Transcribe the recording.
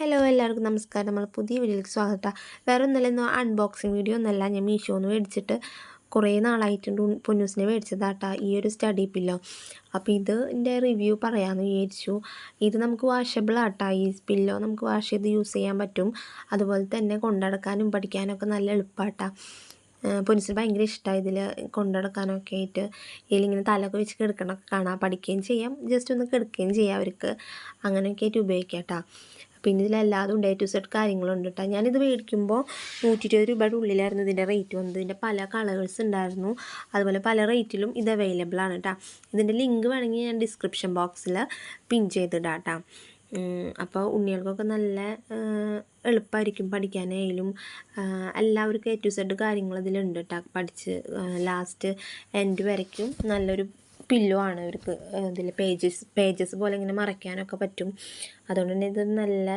Hello എല്ലാവർക്കും നമസ്കാരം. നമ്മൾ പുതിയ വീഡിയോയിലേക്ക് സ്വാഗതം. വേറെ ഒന്നുമില്ലെന്നോ അൺബോക്സിങ് വീഡിയോ ഒന്നല്ല. ഞാൻ മീഷോന്ന് മേടിച്ചിട്ട് കുറേ നാളായിട്ടുണ്ട്. പൊന്നൂസിനെ മേടിച്ചതാട്ടാ ഈ ഒരു സ്റ്റഡി പില്ലോ. അപ്പോൾ ഇതിൻ്റെ റിവ്യൂ പറയാമെന്ന് വിചാരിച്ചു. ഇത് നമുക്ക് വാഷബിൾ ആട്ടാ. ഈ പില്ലോ നമുക്ക് വാഷ് ചെയ്ത് യൂസ് ചെയ്യാൻ പറ്റും. അതുപോലെ തന്നെ കൊണ്ടുനടക്കാനും പഠിക്കാനൊക്കെ നല്ല എളുപ്പമാട്ടാ. പൊന്നൂസിന് ഭയങ്കര ഇഷ്ടമായി ഇതിൽ കൊണ്ടുനടക്കാനൊക്കെ ആയിട്ട്. ഇതിലിങ്ങനെ തലയൊക്കെ വെച്ച് കിടക്കണമൊക്കെ കാണാം. പഠിക്കുകയും ചെയ്യാം, ജസ്റ്റ് ഒന്ന് കിടക്കുകയും ചെയ്യാം അവർക്ക്. അങ്ങനെയൊക്കെ ആയിട്ട് ഉപയോഗിക്കാം കേട്ടോ. പിന്നെ ഇതിലെല്ലാതും ഉണ്ട്, A to Z കാര്യങ്ങളുണ്ട് കേട്ടോ. ഞാനിത് മേടിക്കുമ്പോൾ 120 രൂപയുടെ ഉള്ളിലായിരുന്നു ഇതിൻ്റെ റേറ്റ് വന്നത്. ഇതിൻ്റെ പല കളേഴ്സ് ഉണ്ടായിരുന്നു, അതുപോലെ പല റേറ്റിലും ഇത് അവൈലബിൾ ആണ് കേട്ടോ. ഇതിൻ്റെ ലിങ്ക് വേണമെങ്കിൽ ഞാൻ ഡിസ്ക്രിപ്ഷൻ ബോക്സിൽ പിൻ ചെയ്തിടാം കേട്ടോ. അപ്പോൾ ഉണ്ണികൾക്കൊക്കെ നല്ല എളുപ്പമായിരിക്കും പഠിക്കാനായാലും. എല്ലാവർക്കും A to Z കാര്യങ്ങൾ ഇതിലുണ്ട് കേട്ടോ. പഠിച്ച് ലാസ്റ്റ് എൻഡ് വരയ്ക്കും നല്ലൊരു പില്ലോ ആണ് ഇവർക്ക്. ഇതിൽ പേജസ് പോലെ ഇങ്ങനെ മറയ്ക്കാനൊക്കെ പറ്റും. അതുകൊണ്ട് തന്നെ ഇത് നല്ല